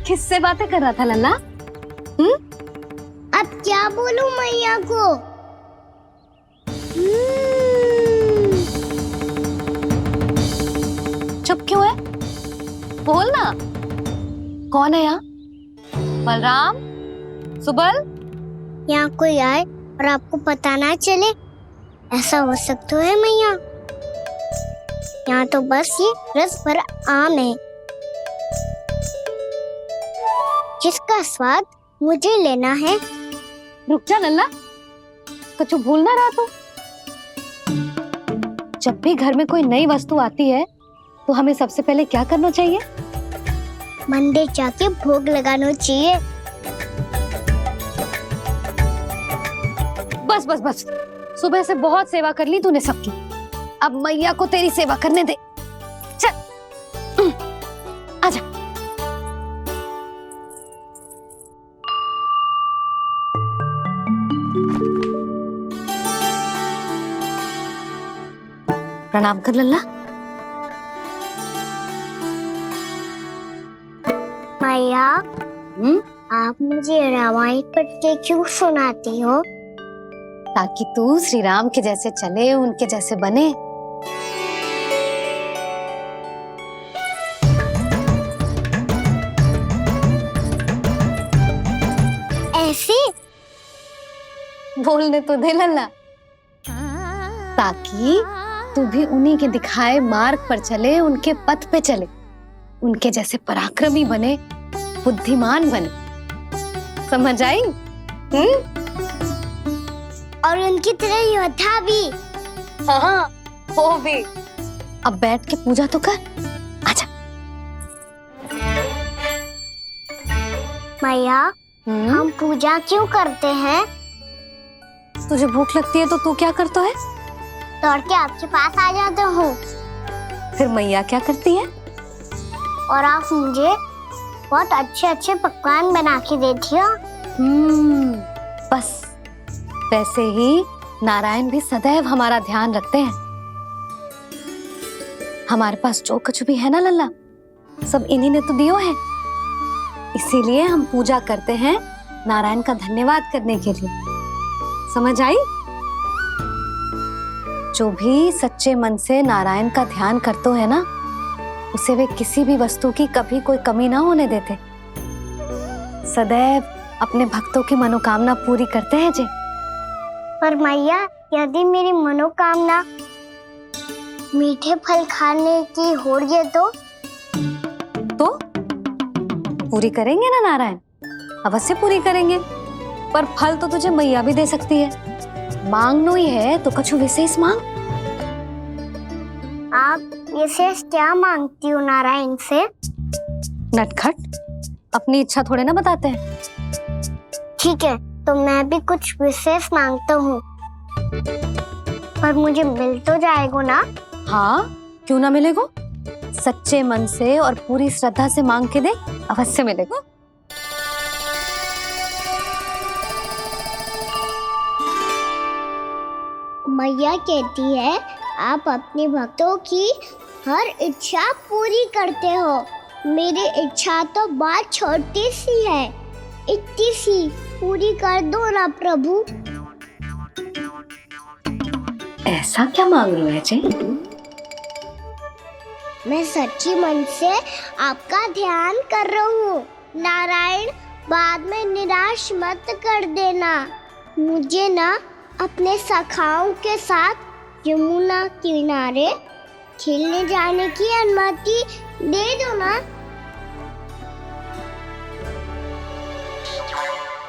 किससे बातें कर रहा था लल्ला? अब क्या बोलूं मैया को? चुप क्यों है? बोल ना। कौन है यहाँ? बलराम, सुबल? यहाँ कोई आए और आपको पता ना चले, ऐसा हो सकता है मैया? यहाँ तो बस ये रस भरा आम है जिसका स्वाद मुझे लेना है। रुक जा लल्ला, कुछ भूल ना रहा तू। जब भी घर में कोई नई वस्तु आती है तो हमें सबसे पहले क्या करना चाहिए? मंदिर जाके भोग लगाना चाहिए। बस बस बस, सुबह से बहुत सेवा कर ली तूने सबकी, अब मैया को तेरी सेवा करने दे। चल आजा। प्रणाम कर लल्ला। मैया, आप मुझे रामायण पढ़ के क्यों सुनाती हो? ताकि तू श्री राम के जैसे चले, उनके जैसे बने। ऐसे बोलने तो दे लल्ला, ताकि तू भी उन्हीं के दिखाए मार्ग पर चले, उनके पथ पे चले, उनके जैसे पराक्रमी बने, बुद्धिमान बने। समझ आई? और उनकी तरह योद्धा भी। हाँ, वो भी। अब बैठ के पूजा तो कर। आजा। मैया, हम पूजा क्यों करते हैं? तुझे भूख लगती है तो तू क्या करता है? दौड़ के आपके पास आ जाता हूँ। फिर मैया क्या करती है? और आप मुझे बहुत अच्छे अच्छे पकवान बना के देती हो। बस वैसे ही नारायण भी सदैव हमारा ध्यान रखते हैं। हमारे पास जो कुछ भी है ना लल्ला, सब इन्हीं ने तो दियो है। इसीलिए हम पूजा करते हैं नारायण का धन्यवाद करने के लिए। समझ आई? जो भी सच्चे मन से नारायण का ध्यान करते है ना, उसे वे किसी भी वस्तु की कभी कोई कमी ना होने देते। सदैव अपने भक्तों की मनोकामना पूरी करते हैं जी। पर मैया, यदि मेरी मनोकामना मीठे फल खाने की हो रही है तो पूरी करेंगे ना नारायण, अवश्य पूरी करेंगे। पर फल तो तुझे मैया भी दे सकती है। मांगनो ही है तो कुछ विशेष मांग। आप विशेष क्या मांगती हो नारायण से? नटखट, अपनी इच्छा थोड़े ना बताते हैं। ठीक है, तो मैं भी कुछ विशेष मांगता हूँ, पर मुझे मिल तो जाएगा ना? हाँ, क्यों ना मिलेगा। सच्चे मन से और पूरी श्रद्धा से मांग के दे, अवश्य मिलेगा। मैया कहती है आप अपने भक्तों की हर इच्छा पूरी करते हो। मेरी इच्छा तो बहुत छोटी सी है, इतनी सी पूरी कर दो ना प्रभु। ऐसा क्या मांग रहे हो जी? मैं सच्ची मन से आपका ध्यान कर रहा हूँ। नारायण, बाद में निराश मत कर देना। मुझे ना अपने सखाओं के साथ यमुना किनारे खेलने जाने की अनुमति दे दो ना।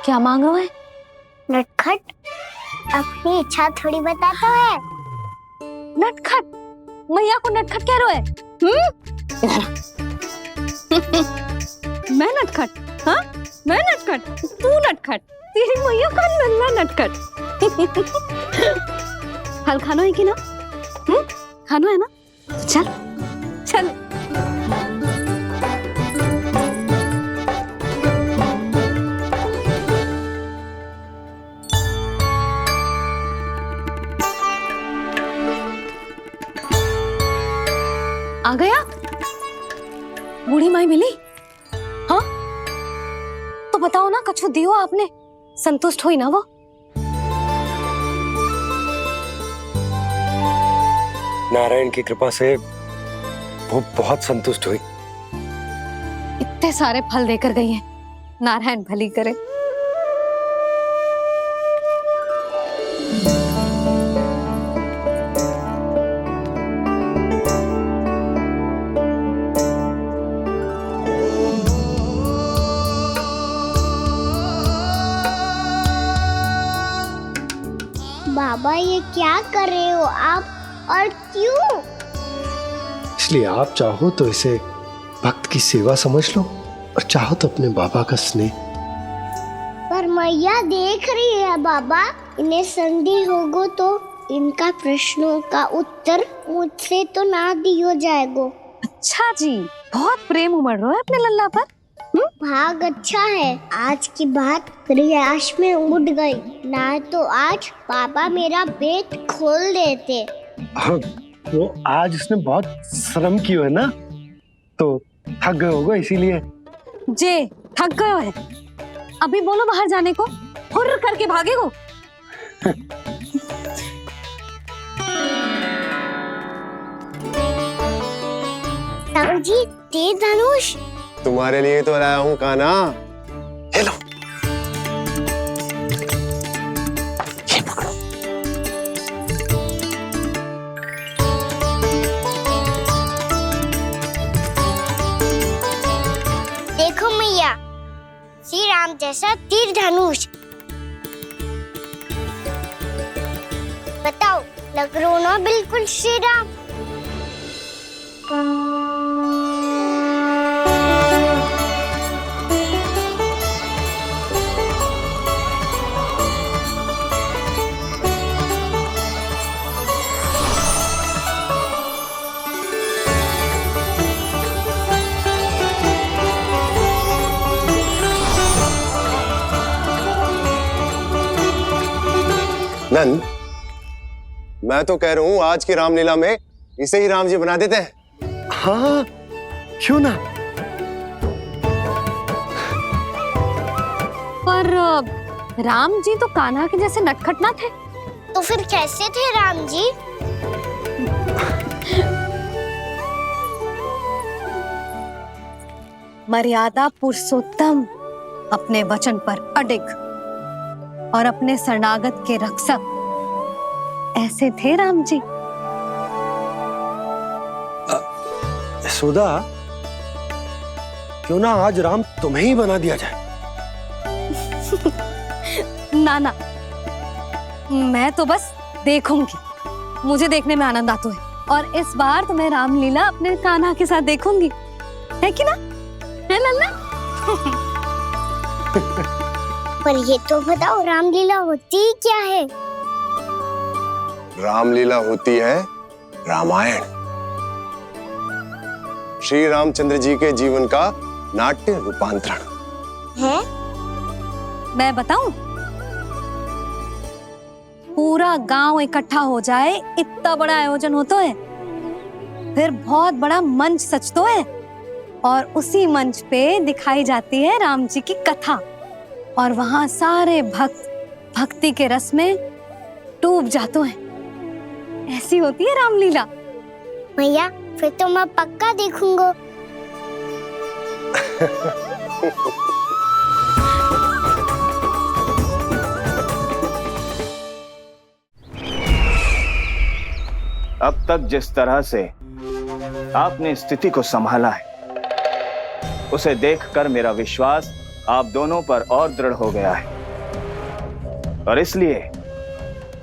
क्या मांग रहे हो? नटखट, अपनी इच्छा थोड़ी बताता है। नटखट? मैया को नटखट कह रहे हो? मैं नटखट? हाँ, मैं नटखट? तू नटखट? तेरी मैया का नल्ला नटखट। फल खाना है कि ना? खाना है ना? तो चल चल। आ गया? बूढ़ी माई मिली? हाँ, बताओ ना, कछु दियो आपने, संतुष्ट हुई ना वो? नारायण की कृपा से वो बहुत संतुष्ट हुई। इतने सारे फल देकर गई हैं, नारायण भली करे। बाबा ये क्या कर रहे हो आप, और क्यों? इसलिए आप चाहो तो इसे भक्त की सेवा समझ लो, और चाहो तो अपने बाबा का स्नेह। पर मैया देख रही है बाबा, इन्हें संदेह होगो तो इनका प्रश्नों का उत्तर मुझसे तो ना दियो जाएगो। अच्छा जी, बहुत प्रेम उमड़ रहा है अपने लल्ला पर। भाग अच्छा है, आज की बात प्रयास में उड़ गई, ना तो आज पापा मेरा पेट खोल देते। वो आज उसने बहुत श्रम की है ना, तो थक गए होगा इसीलिए। जे थक गयो है, अभी बोलो बाहर जाने को, हुर्र करके भागेगो। जी तेज धनुष तुम्हारे लिए तो लाया हूँ कान्हा। ले लो। ये पकड़ो। देखो मैया, श्री राम जैसा तीर धनुष। बताओ, लग रहा ना बिल्कुल श्री राम? नंद, मैं तो कह रहा हूँ आज की रामलीला में इसे ही राम जी बना देते हैं। हाँ, क्यों ना। पर राम जी तो कान्हा के जैसे नटखट ना थे। तो फिर कैसे थे राम जी? मर्यादा पुरुषोत्तम, अपने वचन पर अडिग और अपने शरणागत के रक्षक, ऐसे थे राम जी। यशोदा, क्यों ना आज राम तुम्हें ही बना दिया जाए। ना ना, मैं तो बस देखूंगी, मुझे देखने में आनंद आता है, और इस बार तो मैं रामलीला अपने कान्हा के साथ देखूंगी, है कि ना, है लल्ला? पर ये तो बताओ, रामलीला होती क्या है? रामलीला होती है रामायण, श्री रामचंद्र जी के जीवन का नाट्य रूपांतरण है। मैं बताऊं, पूरा गांव इकट्ठा हो जाए, इतना बड़ा आयोजन होता है, फिर बहुत बड़ा मंच सजतो है, और उसी मंच पे दिखाई जाती है राम जी की कथा, और वहां सारे भक्त भक्ति के रस में डूब जाते हैं। ऐसी होती है रामलीला। भैया, फिर तो मैं पक्का देखूंगा। अब तक जिस तरह से आपने स्थिति को संभाला है, उसे देखकर मेरा विश्वास आप दोनों पर और दृढ़ हो गया है, और इसलिए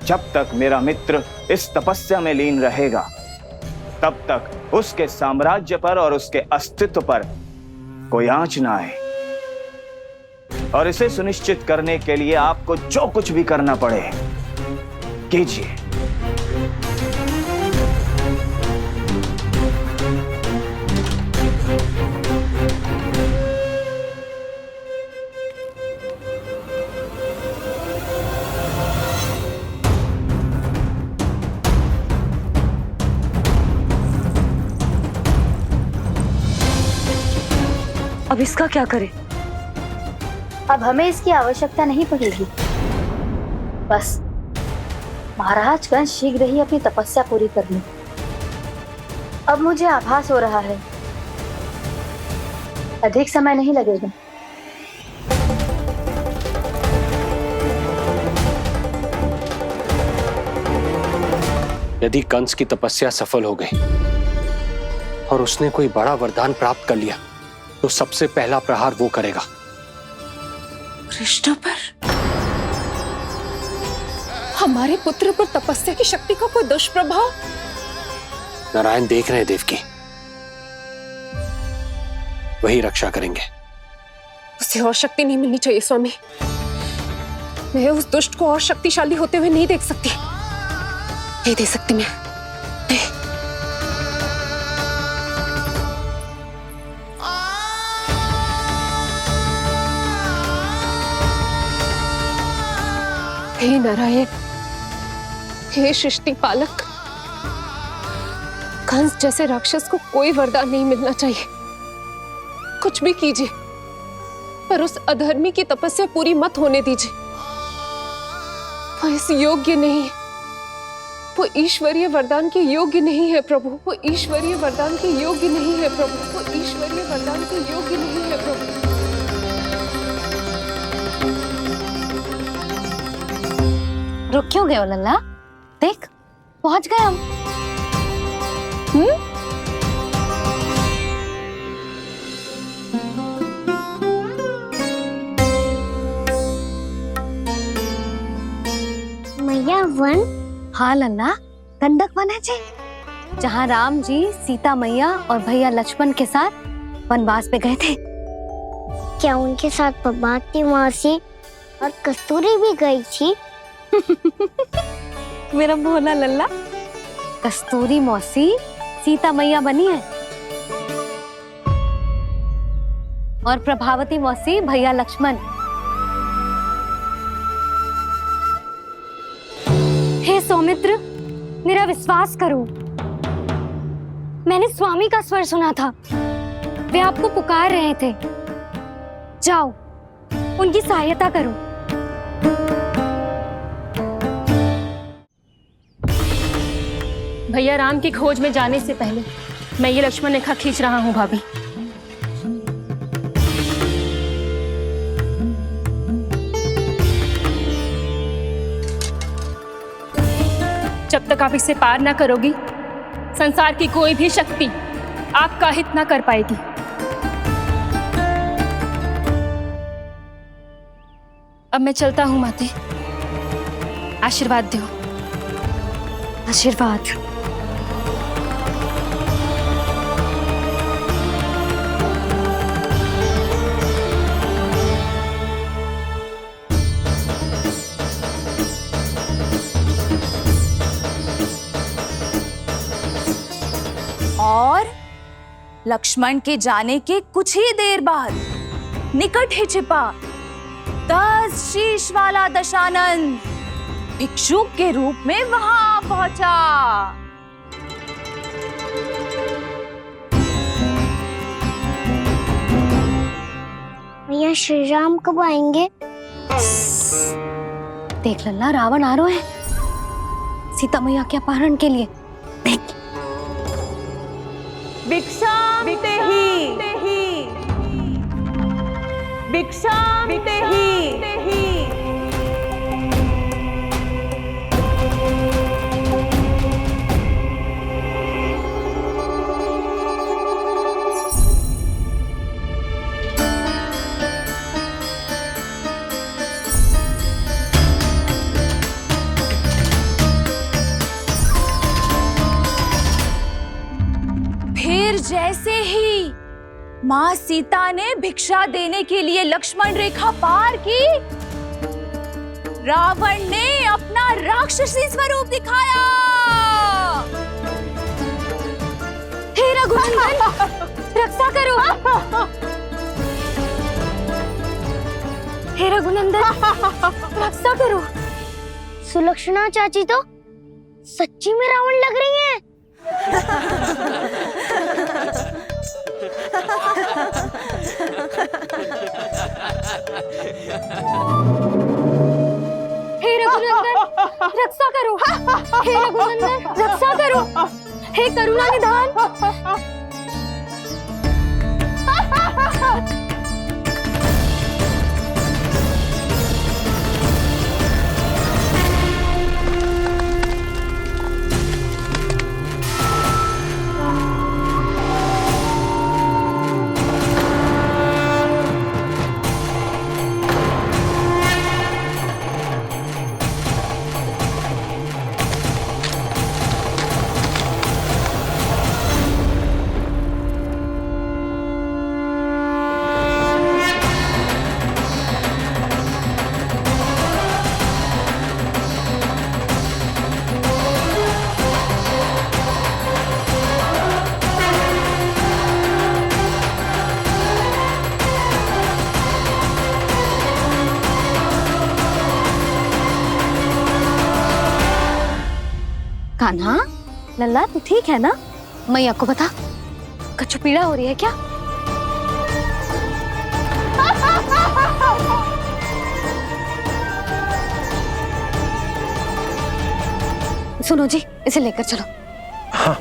जब तक मेरा मित्र इस तपस्या में लीन रहेगा, तब तक उसके साम्राज्य पर और उसके अस्तित्व पर कोई आंच ना आए। और इसे सुनिश्चित करने के लिए आपको जो कुछ भी करना पड़े कीजिए। अब इसका क्या करें? अब हमें इसकी आवश्यकता नहीं पड़ेगी। बस महाराज कंस शीघ्र ही अपनी तपस्या पूरी कर लें। अब मुझे आभास हो रहा है अधिक समय नहीं लगेगा। यदि कंस की तपस्या सफल हो गई और उसने कोई बड़ा वरदान प्राप्त कर लिया तो सबसे पहला प्रहार वो करेगा। कृष्ण पर, हमारे पुत्र पर तपस्या की शक्ति का कोई दुष्प्रभाव? नारायण देख रहे हैं देवकी, वही रक्षा करेंगे। उसे और शक्ति नहीं मिलनी चाहिए स्वामी। मैं उस दुष्ट को और शक्तिशाली होते हुए नहीं देख सकती, नहीं दे सकती मैं। हे नारायण, हे सृष्टि पालक, कंस जैसे राक्षस को कोई वरदान नहीं मिलना चाहिए। कुछ भी कीजिए पर उस अधर्मी की तपस्या पूरी मत होने दीजिए। वो इस योग्य नहीं है, वो ईश्वरीय वरदान के योग्य नहीं है प्रभु। वो ईश्वरीय वरदान के योग्य नहीं है प्रभु। वो ईश्वरीय वरदान के योग्य नहीं है प्रभु। रुक क्यों गए हो लल्ला? देख पहुंच गए हम। मैया वन? हाँ लल्ला, गंडक वन है जी, जहाँ राम जी सीता मैया और भैया लक्ष्मण के साथ वनवास पे गए थे। क्या उनके साथ पद्मावती मौसी और कस्तूरी भी गई थी? मेरा भोला लल्ला, कस्तूरी मौसी सीता मैया बनी है और प्रभावती मौसी भैया लक्ष्मण। हे सौमित्र, मेरा विश्वास करो, मैंने स्वामी का स्वर सुना था। वे आपको पुकार रहे थे। जाओ, उनकी सहायता करो। भैया राम की खोज में जाने से पहले मैं ये लक्ष्मण रेखा खींच रहा हूँ भाभी। जब तक आप इसे पार ना करोगी, संसार की कोई भी शक्ति आपका हित ना कर पाएगी। अब मैं चलता हूँ माते, आशीर्वाद दो। आशीर्वाद। और लक्ष्मण के जाने के कुछ ही देर बाद निकट ही छिपा 10 शीश वाला दशानन भिक्षुक के रूप में वहां पहुंचा। भैया श्री राम कब आएंगे? देख लल्ला, रावण आ रहा है सीता मैया के अपहरण के लिए। देख, भिक्षाम देहि, भिक्षाम देहि। जैसे ही मां सीता ने भिक्षा देने के लिए लक्ष्मण रेखा पार की, रावण ने अपना राक्षसी स्वरूप दिखाया। हे रघुनंदन, रक्षा करो। हे रघुनंदन, रक्षा करो। सुलक्षणा चाची तो सच्ची में रावण लग रही हैं। रक्षा करो, हे रघुनंदन रक्षा करो, हे करुणा निधान। कान्हा, लल्ला तू ठीक है ना? मैया को बता, कछु पीड़ा हो रही है क्या? सुनो जी, इसे लेकर चलो। हाँ।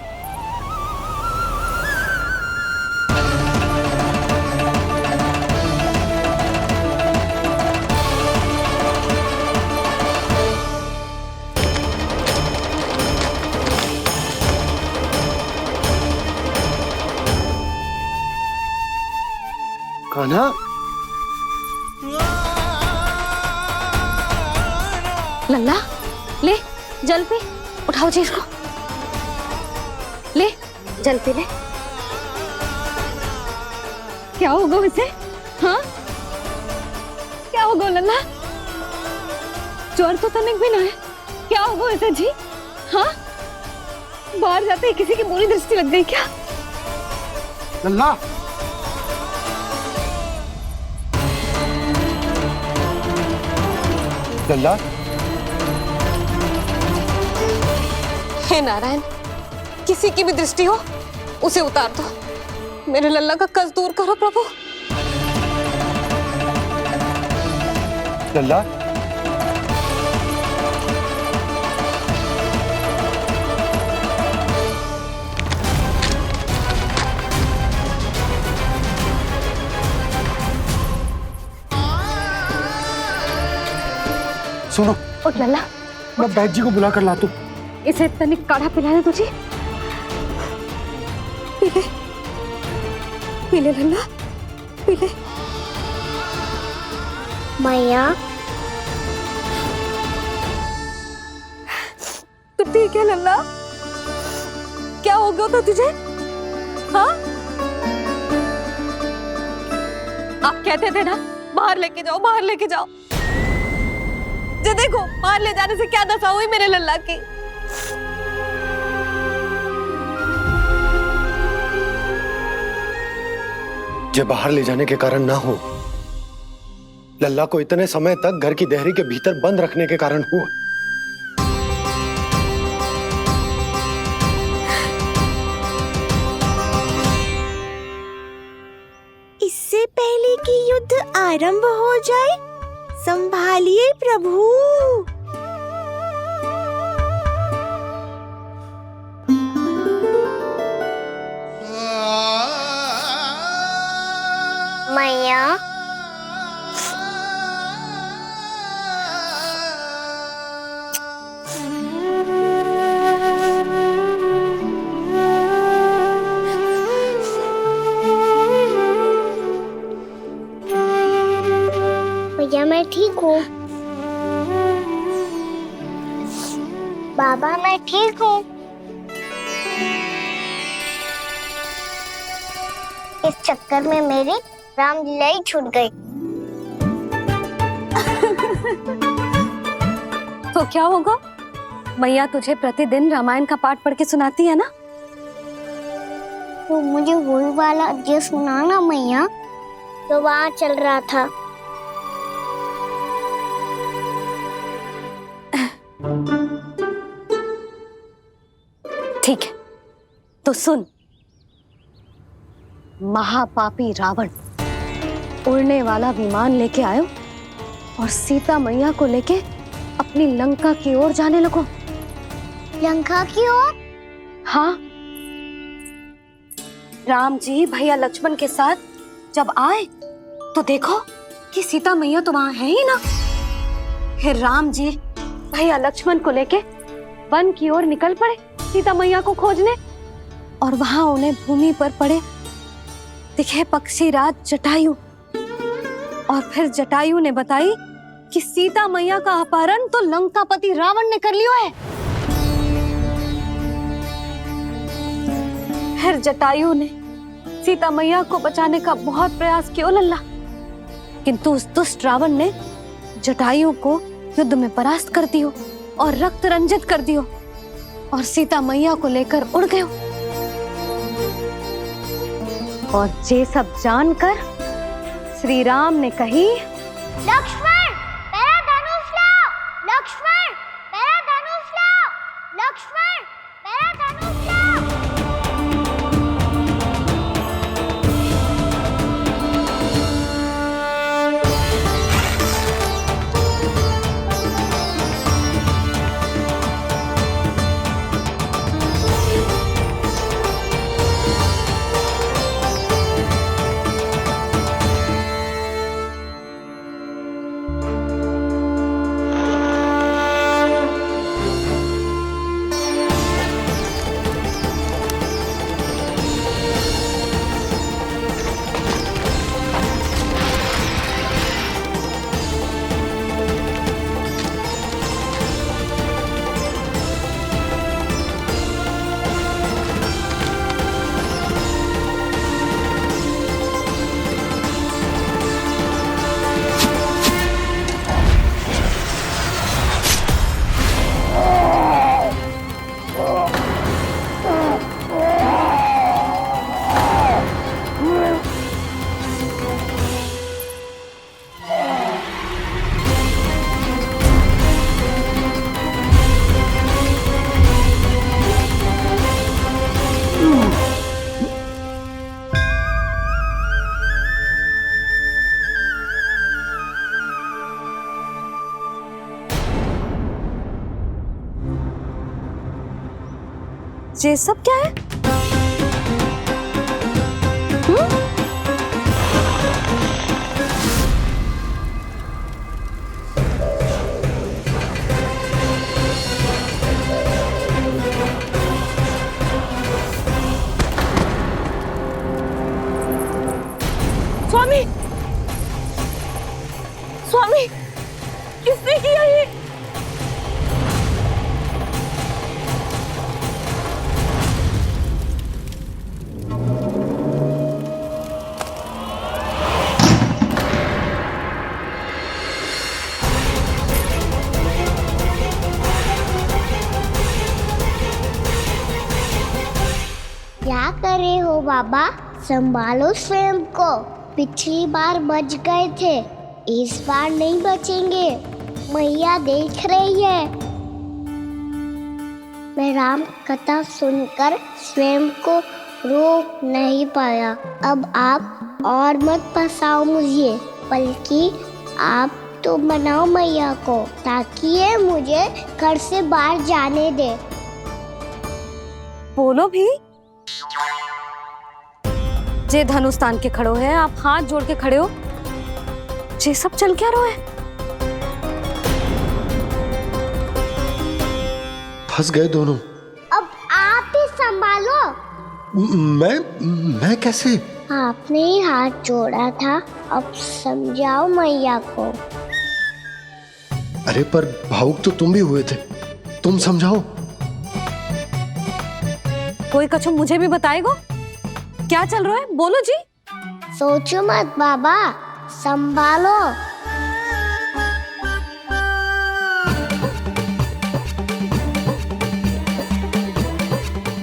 कान्हा, लल्ला ले जल पी, उठाओ जी इसको, ले जल पी ले। क्या होगा उसे? हाँ क्या होगा लल्ला? ज्वर तो तनिक भी ना है, क्या होगा उसे जी? हाँ बाहर जाते ही किसी की बुरी दृष्टि लग गई क्या? लल्ला, लल्ला, हे नारायण, किसी की भी दृष्टि हो उसे उतार दो, मेरे लल्ला का कष्ट दूर करो प्रभु। लल्ला, सुनो, उठ लल्ला, मैं बैद जी को बुला कर लाता हूँ। इसे तनिक काढ़ा पिलाने तुझे। पीले पीले लल्ला, पीले। मैया तू ठीक है लल्ला? क्या हो गया था तुझे? हाँ आप कहते थे ना बाहर लेके जाओ, बाहर लेके जाओ। जे देखो बाहर ले जाने से क्या दशा हुई मेरे लल्ला की। जे बाहर ले जाने के कारण ना हो, लल्ला को इतने समय तक घर की देहरी के भीतर बंद रखने के कारण हुआ। इससे पहले कि युद्ध आरंभ हो जाए, संभालिए प्रभु। मैया भैया मैं ठीक हूँ। बाबा मैं ठीक हूँ। इस चक्कर में मेरी रामलीला ही छूट गई। तो क्या होगा? मैया तुझे प्रतिदिन रामायण का पाठ पढ़ के सुनाती है ना? तो मुझे वही वाला अध्याय सुनाना मैया, तो वहाँ चल रहा था। ठीक है तो सुन। महापापी रावण उड़ने वाला विमान लेके आयो और सीता मैया को लेके अपनी लंका की ओर जाने लगो। लंका की ओर? हाँ, राम जी भैया लक्ष्मण के साथ जब आए तो देखो कि सीता मैया तो वहां है ही ना। फिर राम जी भैया लक्ष्मण को लेके वन की ओर निकल पड़े सीता मैया को खोजने, और वहां उन्हें भूमि पर पड़े दिखे पक्षी राज जटायु। और फिर जटायु ने बताई कि सीता मैया का अपहरण तो लंकापति रावण ने कर लियो है। फिर जटायु ने सीता मैया को बचाने का बहुत प्रयास किया लल्ला, किंतु उस दुष्ट रावण ने जटायु को युद्ध में परास्त कर दियो और रक्त रंजित कर दियो और सीता मैया को लेकर उड़ गयो। और ये सब जानकर श्री राम ने कही, लक्ष्मण मेरा धनुष लाओ, लक्ष्मण मेरा धनुष लाओ, लक्ष्मण मेरा धनुष लाओ। ये सब क्या है? स्वामी, स्वामी, किसने किया ये? क्या कर रहे हो बाबा? संभालो स्वयं को। पिछली बार बच गए थे, इस बार नहीं बचेंगे। मैया देख रही है। मैं राम कथा सुनकर स्वयं को रोक नहीं पाया। अब आप और मत फंसाओ मुझे, बल्कि आप तो मनाओ मैया को, ताकि ये मुझे घर से बाहर जाने दे। बोलो भी। जे धनुष तान के खड़ो है, आप हाथ जोड़ के खड़े हो, ये सब चल क्या रहा है? फंस गए दोनों। अब आप ही संभालो। मैं कैसे? आपने ही हाथ जोड़ा था, अब समझाओ मैया को। अरे पर भावुक तो तुम भी हुए थे, तुम समझाओ। कोई कछु मुझे भी बताएगो? क्या चल रहा है? बोलो जी। सोचो मत बाबा, संभालो।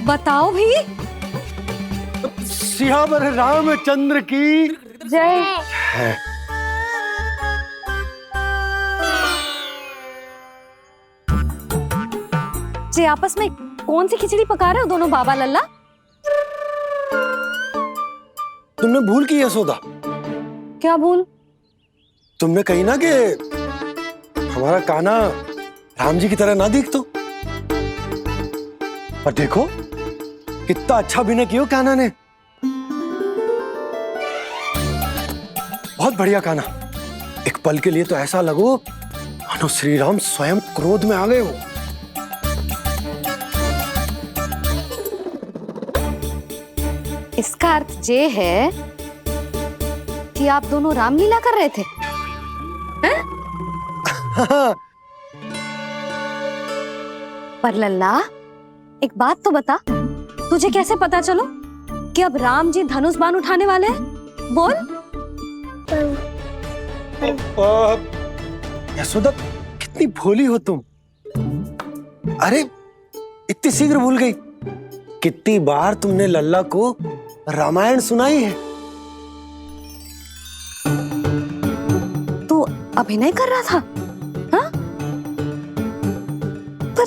बताओ भी। सियावर रामचंद्र की जय। है। जी आपस में कौन सी खिचड़ी पका रहे हो दोनों बाबा लल्ला? तुमने भूल की यशोदा? क्या भूल? तुमने कही ना कि हमारा कान्हा राम जी की तरह ना दिख तो। पर देखो कितना अच्छा अभिनय किया कान्हा ने। बहुत बढ़िया कान्हा। एक पल के लिए तो ऐसा लगो मानो श्री राम स्वयं क्रोध में आ गए हो। इसका अर्थ ये है कि आप दोनों रामलीला कर रहे थे, हैं? पर लल्ला, एक बात तो बता, तुझे कैसे पता चलो कि अब राम जी धनुष बाण उठाने वाले हैं? बोल। यशोदा, कितनी भोली हो तुम। अरे इतनी शीघ्र भूल गई। कितनी बार तुमने लल्ला को रामायण सुनाई है। तू अभिनय कर रहा था, हाँ? पर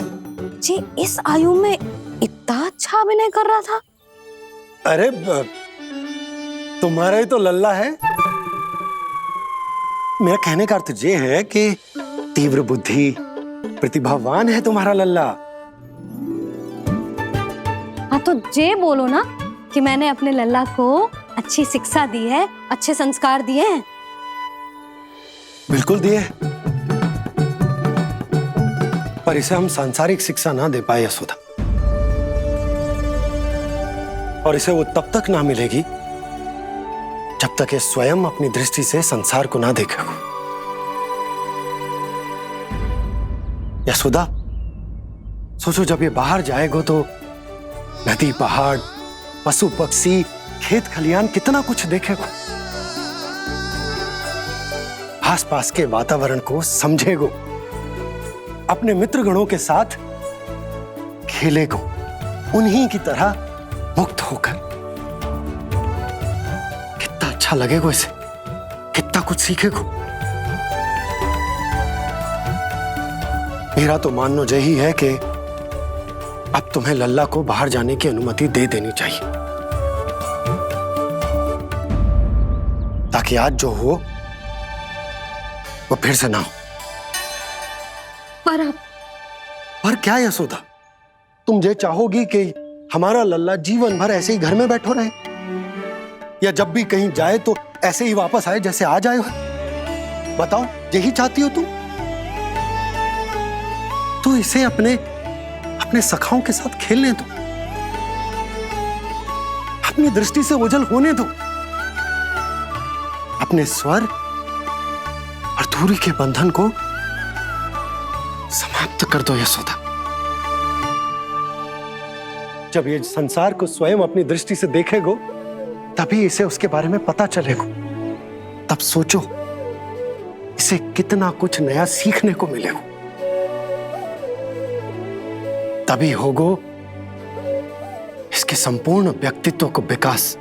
जी इस आयु में इतना अच्छा अभिनय कर रहा था। अरे तुम्हारा ही तो लल्ला है। मेरा कहने का अर्थ ये है कि तीव्र बुद्धि, प्रतिभावान है तुम्हारा लल्ला। हाँ तो ये बोलो ना कि मैंने अपने लल्ला को अच्छी शिक्षा दी है, अच्छे संस्कार दिए हैं। बिल्कुल दिए, पर इसे हम सांसारिक शिक्षा ना दे पाए यशोदा। और इसे वो तब तक ना मिलेगी जब तक ये स्वयं अपनी दृष्टि से संसार को ना देखेगा। यशोदा, सोचो जब ये बाहर जाएगा तो नदी, पहाड़, पशु पक्षी, खेत खलियान कितना कुछ देखेगा। आसपास के वातावरण को समझेगो, अपने मित्रगणों के साथ खेलेगो, उन्हीं की तरह मुक्त होकर। कितना अच्छा लगेगा इसे, कितना कुछ सीखेगो। मेरा तो मानना यही है कि अब तुम्हें लल्ला को बाहर जाने की अनुमति दे देनी चाहिए, ताकि आज जो हो वो फिर से ना हो। पर क्या यशोदा, तुम ये चाहोगी कि हमारा लल्ला जीवन भर ऐसे ही घर में बैठो रहे, या जब भी कहीं जाए तो ऐसे ही वापस आए जैसे आज आए हो? बताओ, यही चाहती हो तुम? तो इसे अपने सखाओं के साथ खेलने दो, अपनी दृष्टि से ओझल होने दो, अपने स्वर और दूरी के बंधन को समाप्त कर दो यशोदा। जब ये संसार को स्वयं अपनी दृष्टि से देखेगो, तभी इसे उसके बारे में पता चलेगा। तब सोचो इसे कितना कुछ नया सीखने को मिलेगा। तभी होगो इसके संपूर्ण व्यक्तित्व को विकास।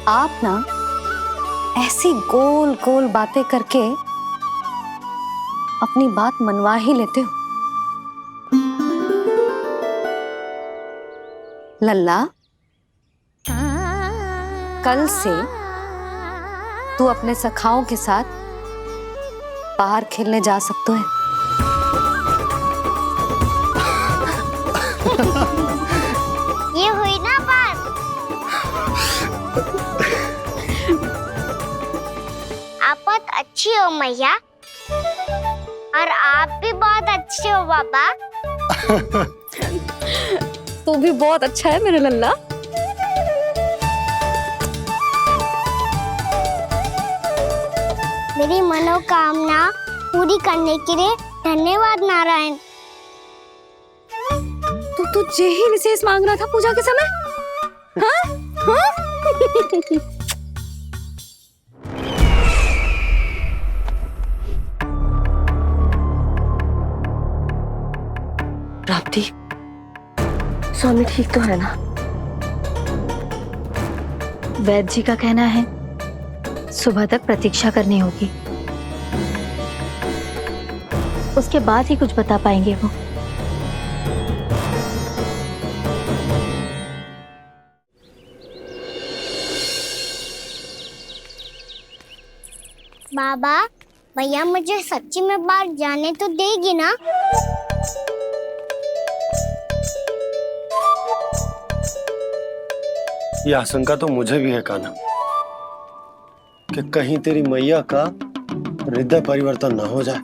आप ना ऐसी गोल गोल बातें करके अपनी बात मनवा ही लेते हो। लल्ला, कल से तू अपने सखाओं के साथ बाहर खेलने जा सकते है। ये हुई ना बात। आप बहुत अच्छी हो मैया, और आप भी बहुत अच्छे हो बाबा। तू भी बहुत अच्छा है मेरे लल्ला। मेरी मनोकामना पूरी करने के लिए धन्यवाद नारायण। तू यही विशेष मांग रहा था पूजा के समय? हाँ? हाँ? प्राप्ति, स्वामी ठीक तो है ना? वैद्य जी का कहना है सुबह तक प्रतीक्षा करनी होगी। उसके बाद ही कुछ बता पाएंगे वो। बाबा, भैया मुझे सच्ची में बाहर जाने तो देगी ना? ये आशंका तो मुझे भी है कान्हा, कि कहीं तेरी मैया का हृदय परिवर्तन ना हो जाए।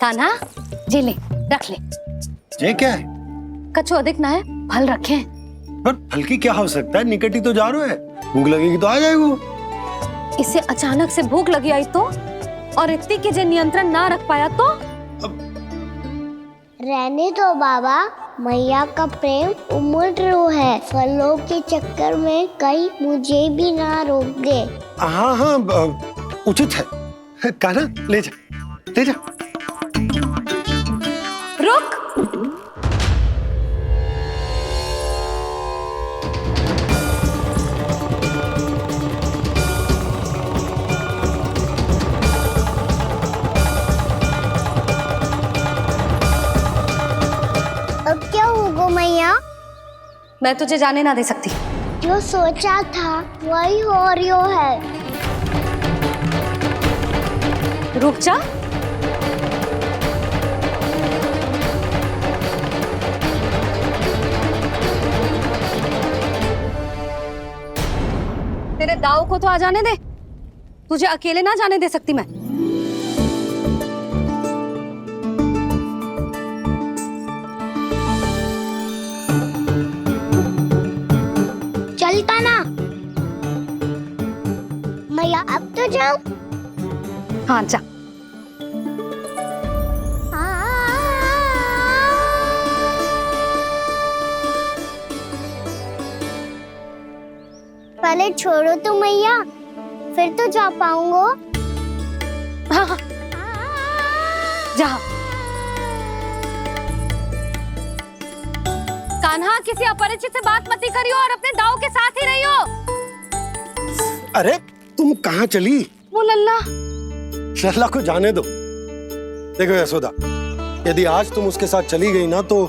कान्हा, जी ले, रख ले। ये क्या है? कछु अधिक ना है, फल रखे। पर फल की क्या हो सकता है, निकट ही तो जा रहे है, भूख लगेगी तो आ जाए वो। इसे अचानक से भूख लगी आई तो, और इतनी के जे नियंत्रण ना रख पाया तो? रहने दो बाबा, मैया का प्रेम उमड़ है, फलों के चक्कर में कहीं मुझे भी ना रोक दे। हाँ हाँ, उचित है। कान्हा, ले जा, ले जा। रुक। अब क्या होगा मैया? मैं तुझे जाने ना दे सकती। जो सोचा था वही हो रही है। रुक जा। तेरे दाव को तो आ जाने दे, तुझे अकेले ना जाने दे सकती मैं। चलता ना मैया, अब तो जाओ। हाँ जा। पहले छोड़ो तो मैया, फिर तो जा पाऊंगा। हाँ हाँ, जा। कान्हा, किसी अपरिचित से बात मत करियो और अपने दाव के साथ ही रहियो। अरे तुम कहाँ चली? वो लल्ला। लल्ला को जाने दो। देखो यशोदा, यदि आज तुम उसके साथ चली गई ना तो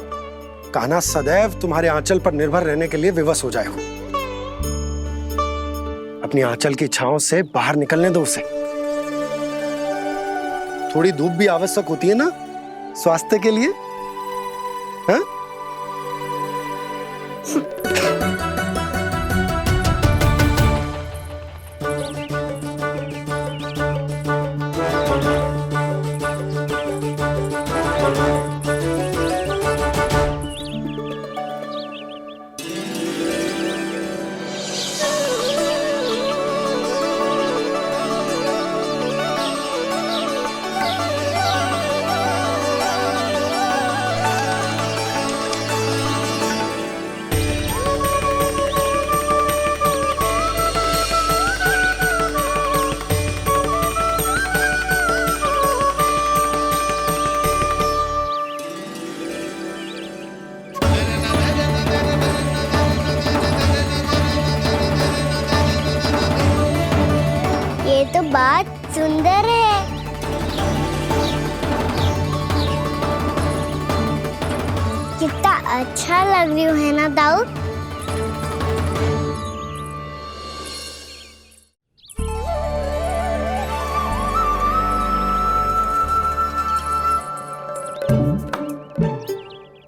कान्हा सदैव तुम्हारे आंचल पर निर्भर रहने के लिए विवश हो जाएगा। अपनी आंचल की छांव से बाहर निकलने दो उसे। थोड़ी धूप भी आवश्यक होती है ना स्वास्थ्य के लिए, हाँ? ये तो बात सुंदर है। कितना अच्छा लग रही है ना दाऊ?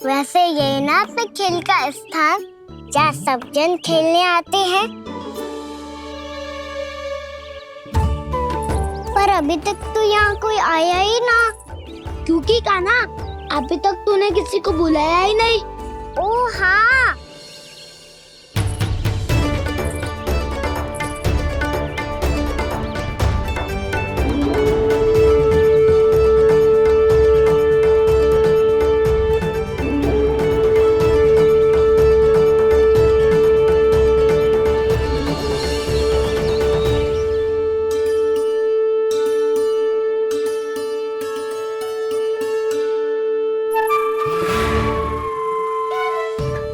वैसे ये ना पे खेल का स्थान जहाँ सब जन खेलने आते हैं, पर अभी तक तो यहाँ कोई आया ही ना। क्योंकि कान्हा, अभी तक तूने किसी को बुलाया ही नहीं। ओ हाँ,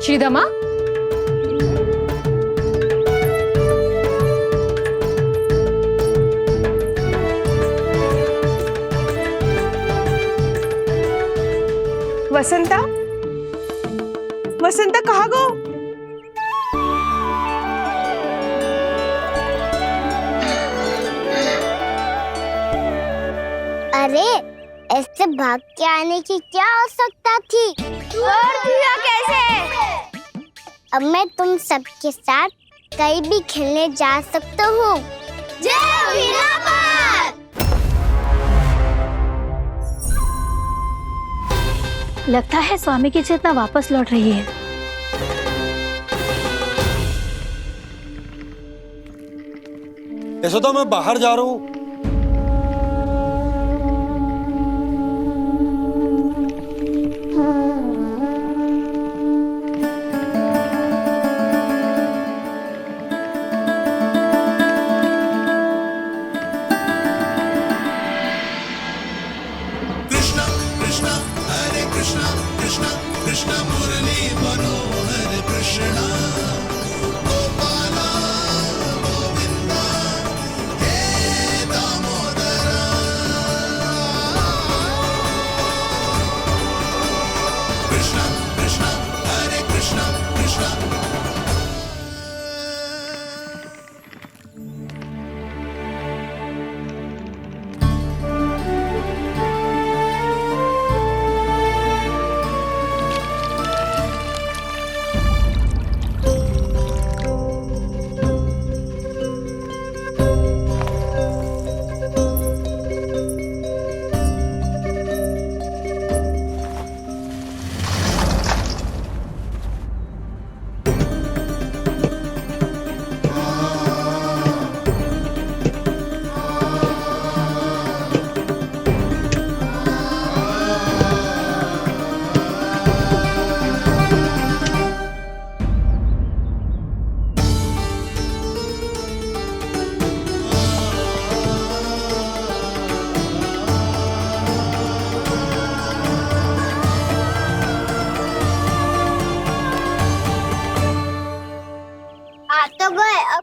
श्रीदामा, वसंता, वसंता कहाँ गो? अरे ऐसे भाग के आने की क्या आवश्यकता थी? और दिया कैसे? अब मैं तुम सबके साथ कहीं भी खेलने जा सकता हूँ। जय वीरापाल! लगता है स्वामी की चेतना वापस लौट रही है। यशोदा, मैं बाहर जा रहा हूँ।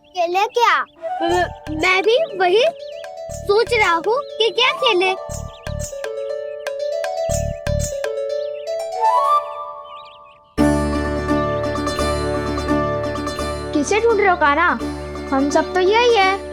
खेले क्या? मैं भी वही सोच रहा हूँ कि क्या खेले। किसे ढूंढ रहे हो कान्हा? हम सब तो यही है।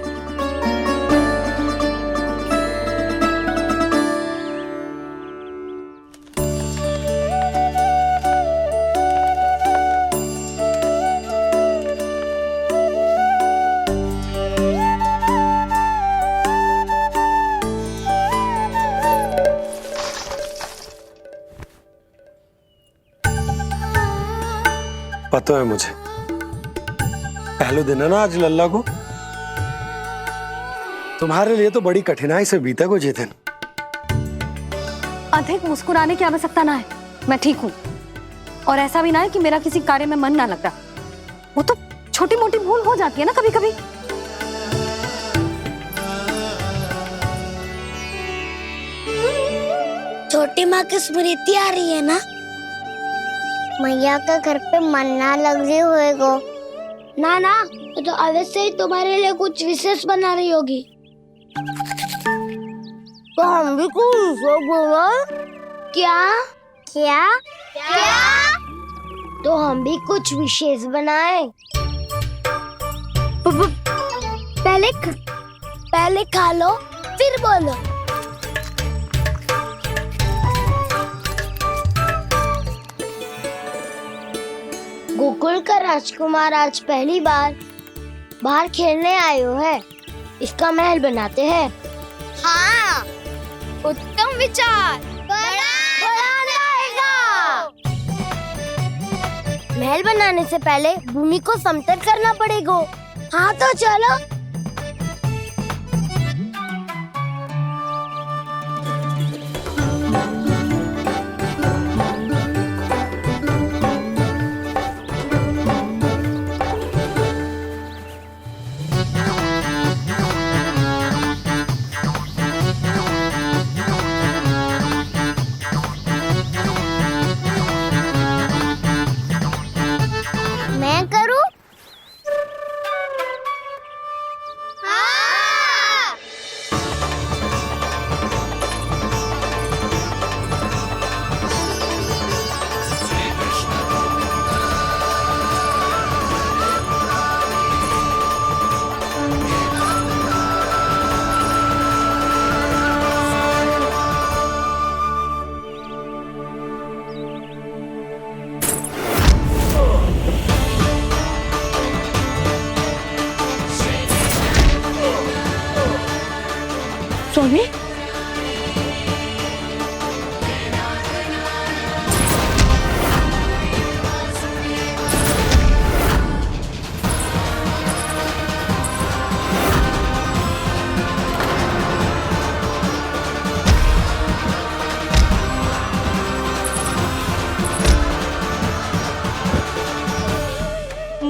पता है मुझे, पहले दिन है ना आज लल्ला को। तुम्हारे लिए तो बड़ी कठिनाई से बीता को ये दिन। अधिक मुस्कुराने की आवश्यकता ना है, मैं ठीक हूँ। और ऐसा भी ना है कि मेरा किसी कार्य में मन ना लग रहा। वो तो छोटी मोटी भूल हो जाती है ना कभी कभी। छोटी माँ की स्मृति आ रही है ना? मैया का घर पे मन ना लग रही होएगो। ना ना, तो अवश्य ही तुम्हारे लिए कुछ विशेष बना रही होगी। तो हम भी कुछ विशेष बनाएं? क्या क्या क्या? तो हम भी कुछ विशेष बनाएं। पहले खा लो फिर बोलो। गोकुल का राजकुमार आज पहली बार बाहर खेलने आए हो है। इसका महल बनाते हैं। हाँ, उत्तम विचार। बनाना आएगा। महल बनाने से पहले भूमि को समतल करना पड़ेगा। हाँ तो चलो। मैं करूं? हाँ। स्वामी,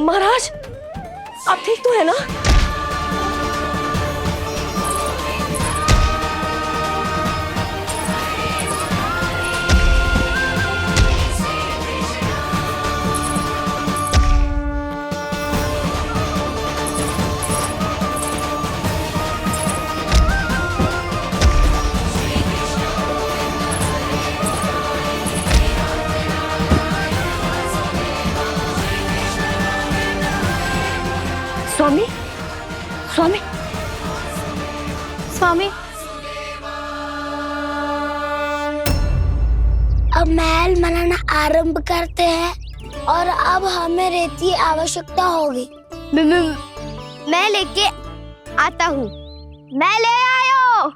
महाराज आप ठीक तो है ना? स्वामी, स्वामी, स्वामी, अब महल बनाना आरंभ करते हैं और अब हमें रेत की आवश्यकता होगी। मैं लेके आता हूँ। मैं ले आयो।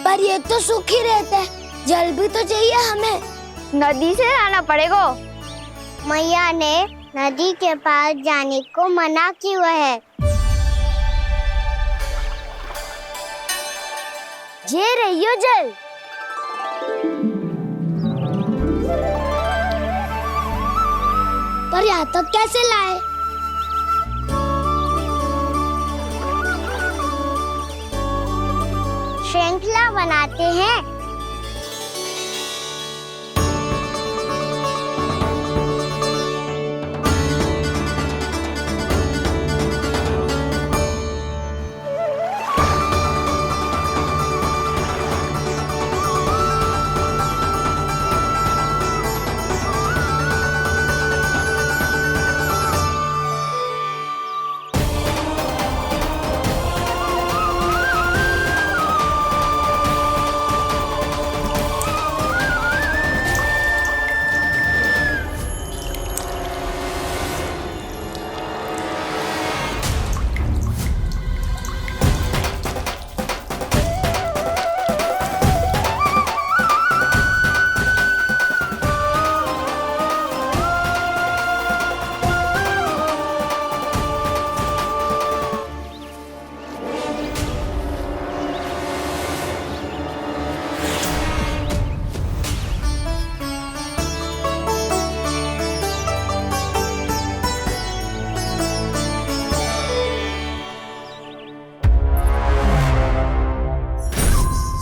पर ये तो सूखी रहता है, जल भी तो चाहिए हमें। नदी से लाना पड़ेगा। मैया ने नदी के पास जाने को मना किया है। ये रहियो जल। पर यहाँ तक कैसे लाए? श्रृंखला बनाते हैं।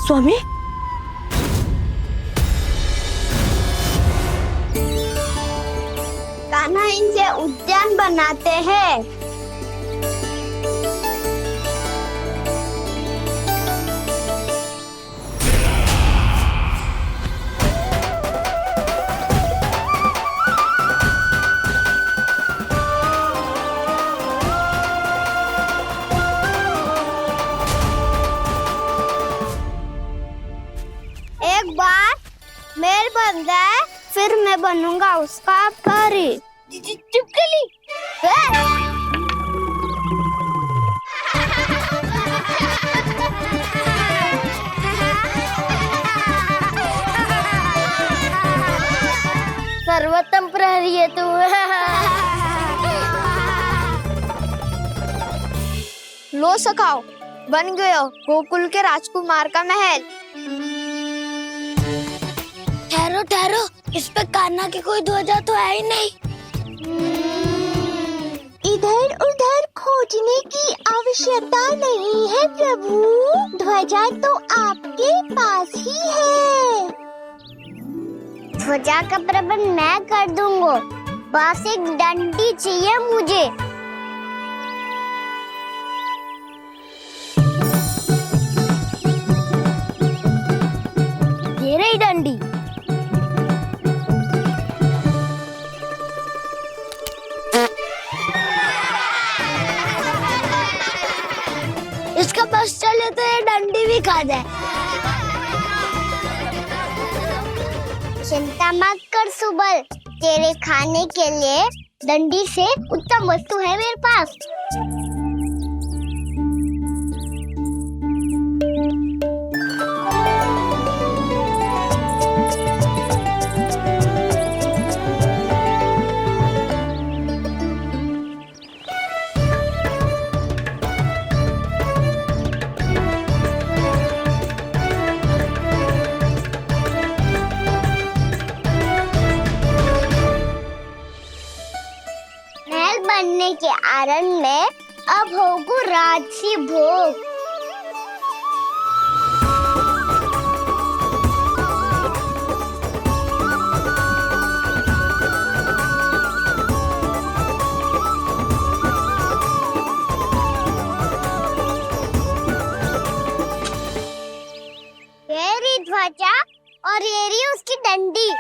स्वामी, कान्हा इनसे उद्यान बनाते हैं। एक बार मेल बन जाए फिर मैं बनूंगा उसका परी। चिपकली। सर्वोत्तम प्रहरी है तू। लो सखाओ, बन गयो गोकुल के राजकुमार का महल। ठहरो ठहरो, इस पे कान्हा की कोई ध्वजा तो है ही नहीं। इधर उठने की आवश्यकता नहीं है प्रभु, ध्वजा तो आपके पास ही है। ध्वजा का प्रबंध मैं कर दूंगा, बस एक डंडी चाहिए मुझे। ये रही डंडी। इसका बस चले तो ये डंडी भी खा जाए। चिंता मत कर सुबल, तेरे खाने के लिए डंडी से उत्तम वस्तु है मेरे पास। बनने के आरण में अब होगू राजसी भोग। ये रही ध्वजा और ये रही उसकी डंडी।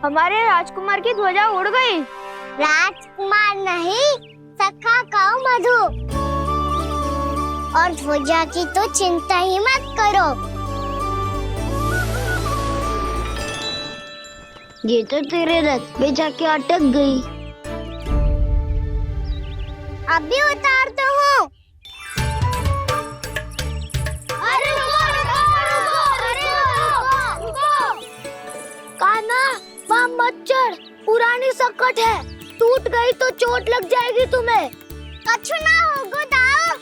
हमारे राजकुमार की ध्वजा उड़ गई। राजकुमार नहीं, सखा काऊ मधु। और ध्वजा की तो चिंता ही मत करो, ये तो तेरे रथ पे जाके अटक गई। अभी उतारता हूँ। अरे कान्हा, वहाँ मत चढ़, पुरानी सकट है, टूट गई तो चोट लग जाएगी तुम्हें। कछु ना होगा दाऊ।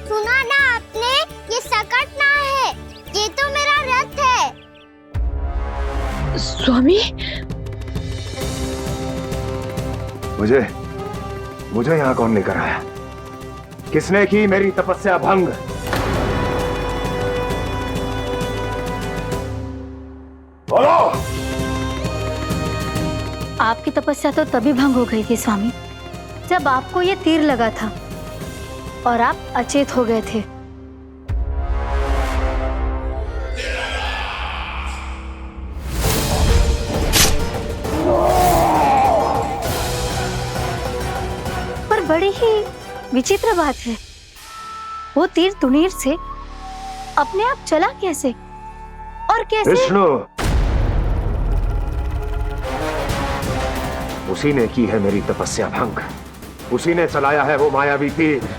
सुना ना आपने, ये सकट ना है, ये तो मेरा रथ है। स्वामी, मुझे यहाँ कौन लेकर आया? किसने की मेरी तपस्या भंग? बोलो। आपकी तपस्या तो तभी भंग हो गई थी स्वामी, जब आपको ये तीर लगा था और आप अचेत हो गए थे। पर बड़ी ही विचित्र बात है, वो तीर तुनीर से अपने आप चला कैसे और कैसे? विष्णु, उसी ने की है मेरी तपस्या भंग, उसी ने चलाया है वो मायावी तीर।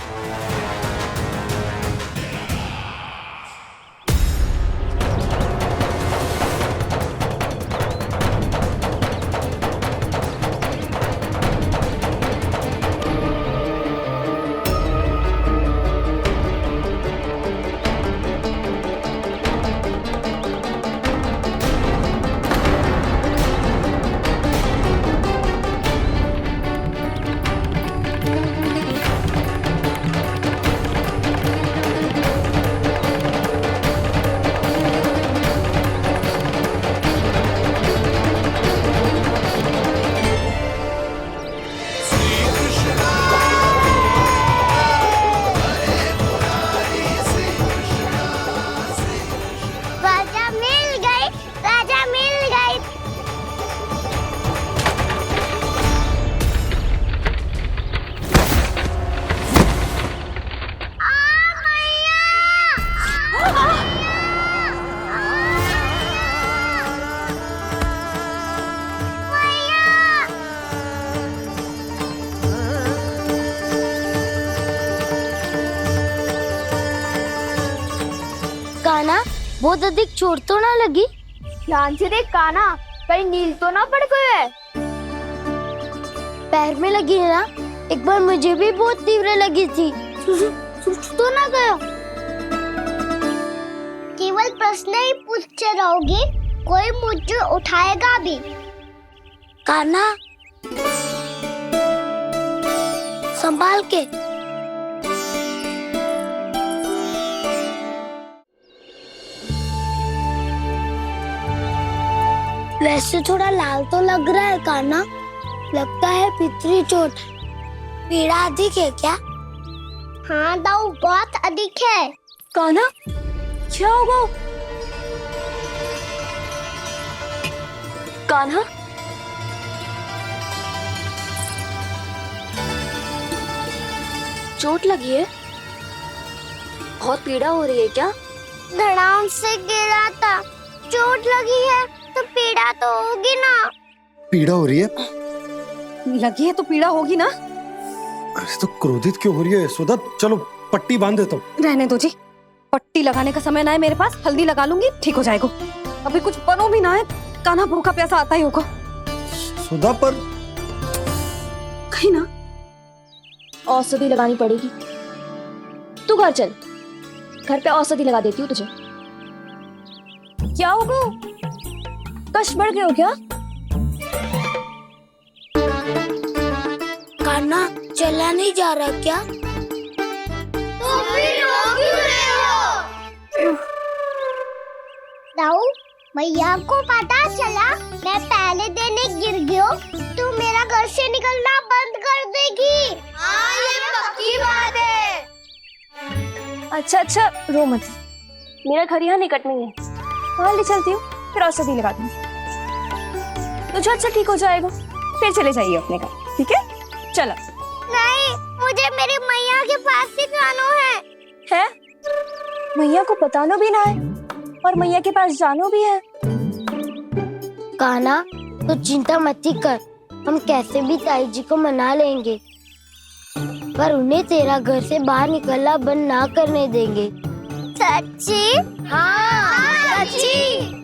बहुत अधिक चोट तो ना लगी? ध्यान से देख कान्हा, कहीं नील तो ना पड़ गए है। पैर में लगी है ना? एक बार मुझे भी बहुत तीव्र लगी थी। सूझ तो ना गया? केवल प्रश्न ही पूछते रहोगे, कोई मुझे उठाएगा भी? कान्हा, संभाल के। वैसे थोड़ा लाल तो लग रहा है कान्हा, लगता है पितरी चोट। पीड़ा अधिक है क्या? हाँ दाऊ, बहुत अधिक है। कान्हा, क्या होगा? कान्हा, चोट लगी है? बहुत पीड़ा हो रही है क्या? धड़ाम से गिरा था, चोट लगी है तो पीड़ा तो होगी ना। पीड़ा हो रही है? लगी है तो पीड़ा होगी ना। अरे तो क्रोधित क्यों हो रही है यशोदा? चलो पट्टी बांध देता हूँ। रहने दो जी, पट्टी लगाने का समय ना है मेरे पास, हल्दी लगा लूंगी, ठीक हो जाएगा। अभी कुछ बनो भी ना है, कान्हा भूखा प्यासा आता ही होगा। सुधा पर कहीं ना औषधि लगानी पड़ेगी। तू घर चल, घर पे औषधि लगा देती हूँ तुझे। क्या होगा? कष्ट बढ़ गए हो क्या? कान्हा चला नहीं जा रहा क्या? तो फिर रो क्यों रहे हो? दाऊ, भैया को पता चला मैं पहले दिन ही गिर गया तो मेरा घर से निकलना बंद कर देगी। हाँ, ये पक्की बात है। अच्छा, रो मत। मेरा घर यहाँ निकट में है, वहाँ ले चलती हूँ, फिर औषधि लगा दूंगी। तो झट से ठीक हो जाएगा, फिर चले जाइए अपने घर, ठीक है? चलो। नहीं, मुझे मेरी मैया के पास ही जाना है। मैया को बताना भी ना है और मैया के पास जानो भी है। कान्हा, तो चिंता मत ही कर, हम कैसे भी ताई जी को मना लेंगे, पर उन्हें तेरा घर से बाहर निकलना बंद ना करने देंगे। सच्ची? हाँ, सच्ची।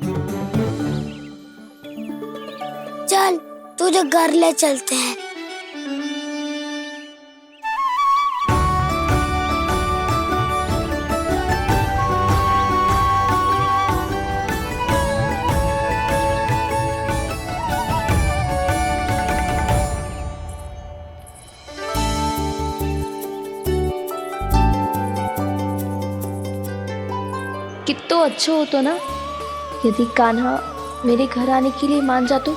चल, तुझे घर ले चलते हैं। कितना अच्छा हो तो ना यदि कान्हा मेरे घर आने के लिए मान जातो।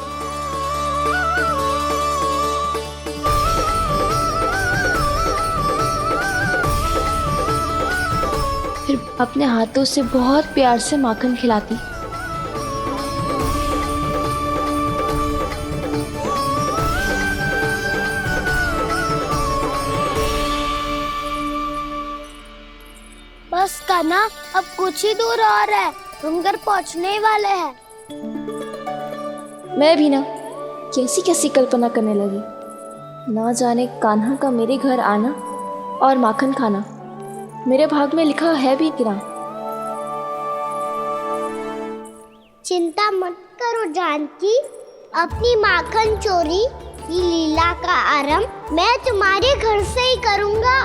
फिर अपने हाथों से बहुत प्यार से माखन खिलाती। बस कान्हा, अब कुछ ही दूर और है, हम घर पहुँचने ही वाले हैं। मैं भी ना कैसी कैसी कल्पना करने लगी। ना जाने कान्हा का मेरे घर आना और माखन खाना मेरे भाग में लिखा है भी कि ना। चिंता मत करो जानकी, अपनी माखन चोरी की लीला का आरंभ मैं तुम्हारे घर से ही करूँगा।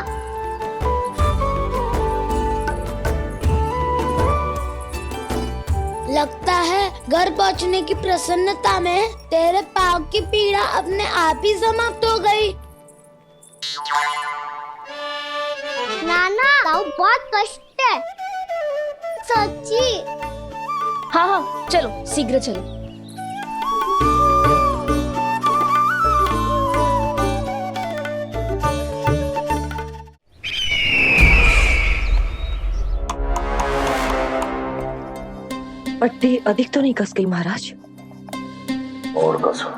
लगता है घर पहुंचने की प्रसन्नता में तेरे पाँव की पीड़ा अपने आप ही समाप्त हो गई। नाना, पाँव बहुत कष्ट है। सच्ची? हाँ, चलो शीघ्र चलो। पट्टी अधिक तो नहीं कस गई महाराज? और कसो।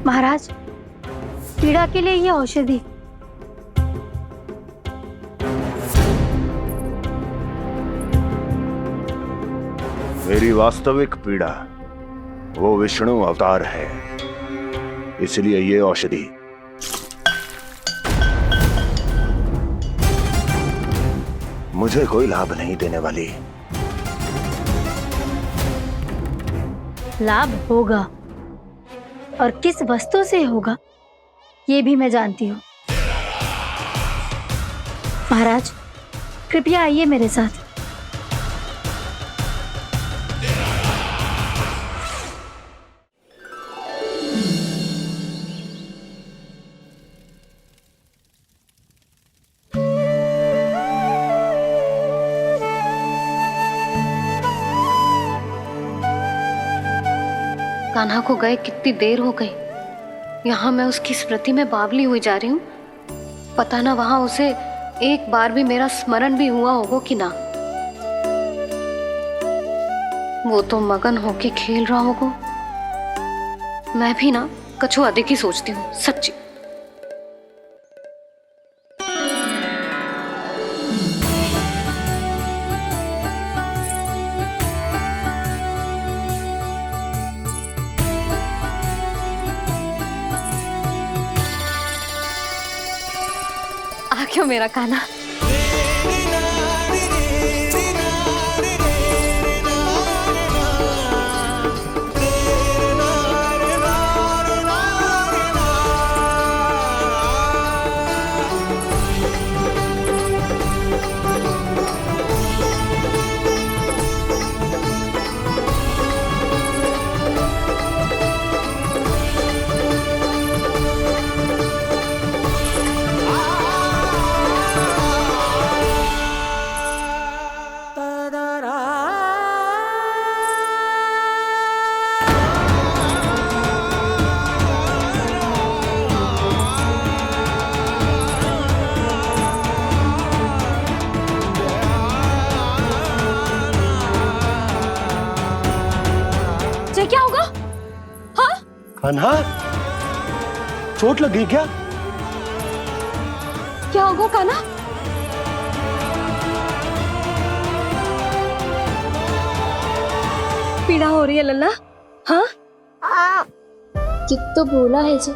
महाराज, पीड़ा के लिए ये औषधि। मेरी वास्तविक पीड़ा वो विष्णु अवतार है, इसलिए ये औषधि मुझे कोई लाभ नहीं देने वाली। लाभ होगा, और किस वस्तु से होगा ये भी मैं जानती हूँ। महाराज, कृपया आइए मेरे साथ। कान्हा को गए कितनी देर हो गई। यहाँ मैं उसकी स्मृति में बावली हुई जा रही हूँ। पता ना वहां उसे एक बार भी मेरा स्मरण भी हुआ होगा कि ना। वो तो मगन होके खेल रहा होगा। मैं भी ना कछु अधिक ही सोचती हूँ, सच्ची। आ क्यों मेरा कान्हा। क्या होगा? हाँ? कान्हा, चोट लग गई क्या? क्या होगा कान्हा? पीड़ा हो रही है लल्ला? हाँ? चित तो भूला है जी।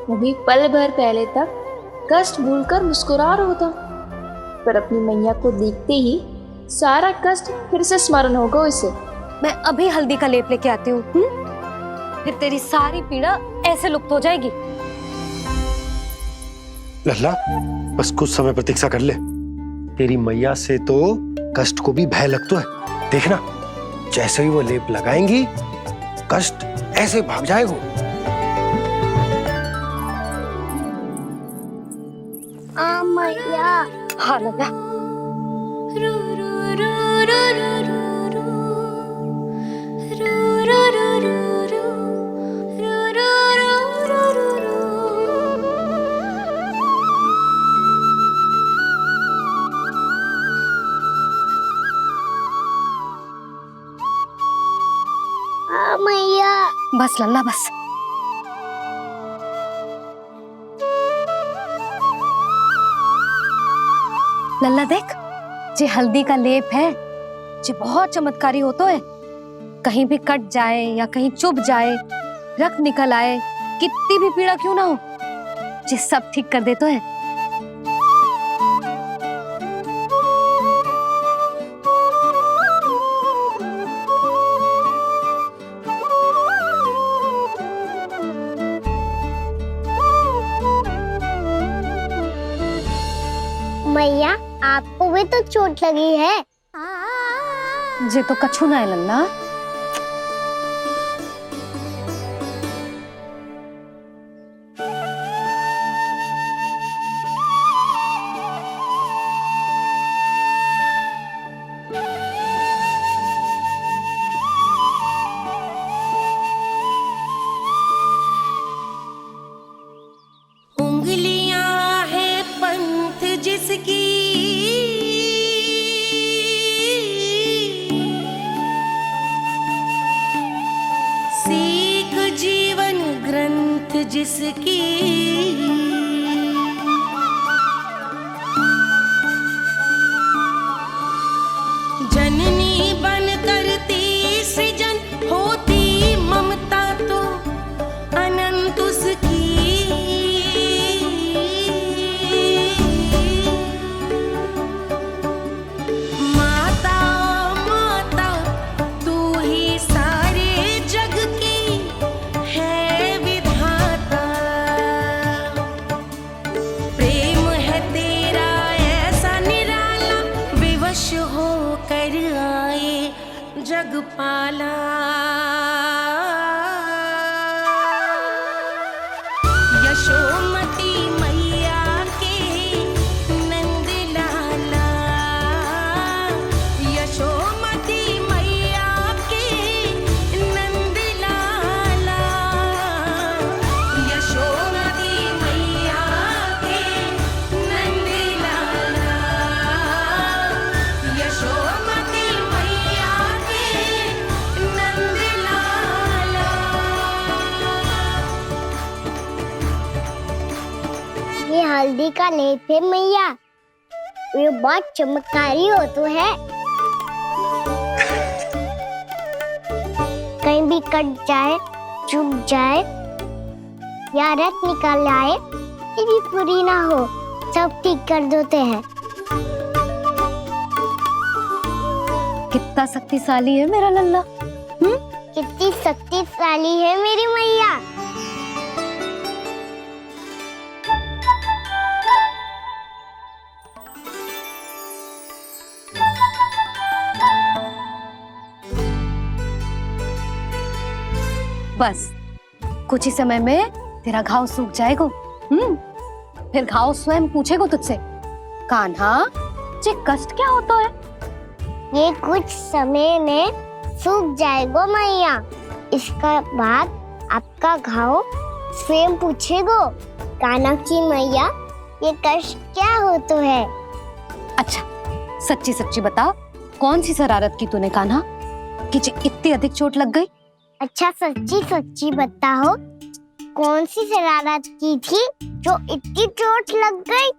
अभी पल भर पहले तक कष्ट भूलकर मुस्कुरा रहा था, पर अपनी मैया को देखते ही सारा कष्ट फिर से स्मरण होगा उसे। मैं अभी हल्दी का लेप लेके आती हूँ। फिर तेरी सारी पीड़ा ऐसे लुप्त हो जाएगी। लल्ला, बस कुछ समय प्रतीक्षा कर ले। तेरी मैया से तो कष्ट को भी भय लगता है। देखना, जैसे ही वो लेप लगाएंगी, कष्ट ऐसे भाग जाएगा। मैया। हाँ लल्ला। मैया। बस लल्ला बस। लल्ला देख, जे हल्दी का लेप है, जे बहुत चमत्कारी होता है। कहीं भी कट जाए या कहीं चुभ जाए, रक्त निकल आए, कितनी भी पीड़ा क्यों ना हो, जे सब ठीक कर देता है। मैया, आपको भी तो चोट लगी है। जे तो कछु ना है लल्ला। उंगलियां है पंथ जिसकी, सीख जीवन ग्रंथ जिसकी, जननी बनकर तीर यशोमती मैया के नंद लाला, यशोमती मैया के नंद लाला, यशोमती मैया के नंद लाला, यशोमती मैया के नंद लाला। ये हल्दी का लेप है मैया, ये बहुत चमत्कारी हो तो है। कहीं भी कट जाए, चुभ जाए या रक्त निकल आए, ये भी पूरी ना हो, सब ठीक कर देते हैं। कितना शक्तिशाली है मेरा लल्ला। कितनी शक्तिशाली है मेरी मैया। बस कुछ ही समय में तेरा घाव सूख जाएगा। फिर घाव स्वयं पूछेगा तुझसे, कान्हा ये कष्ट क्या होता है? ये कुछ समय में सूख जाएगा मैया। इसका बाद आपका घाव स्वयं पूछेगो, कान्हा की मैया ये कष्ट क्या होता है। अच्छा सच्ची सच्ची बता, कौन सी शरारत की तूने कान्हा कि इतनी अधिक चोट लग गई? अच्छा सच्ची सच्ची बताओ, कौन सी शरारत की थी जो इतनी चोट लग गई?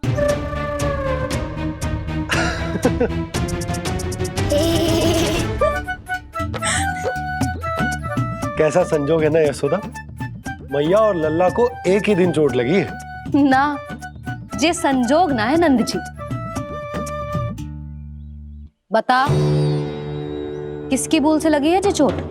कैसा संजोग है ना यशोदा, मैया और लल्ला को एक ही दिन चोट लगी है। ना ये संजोग ना है नंद जी। बता किसकी भूल से लगी है ये चोट?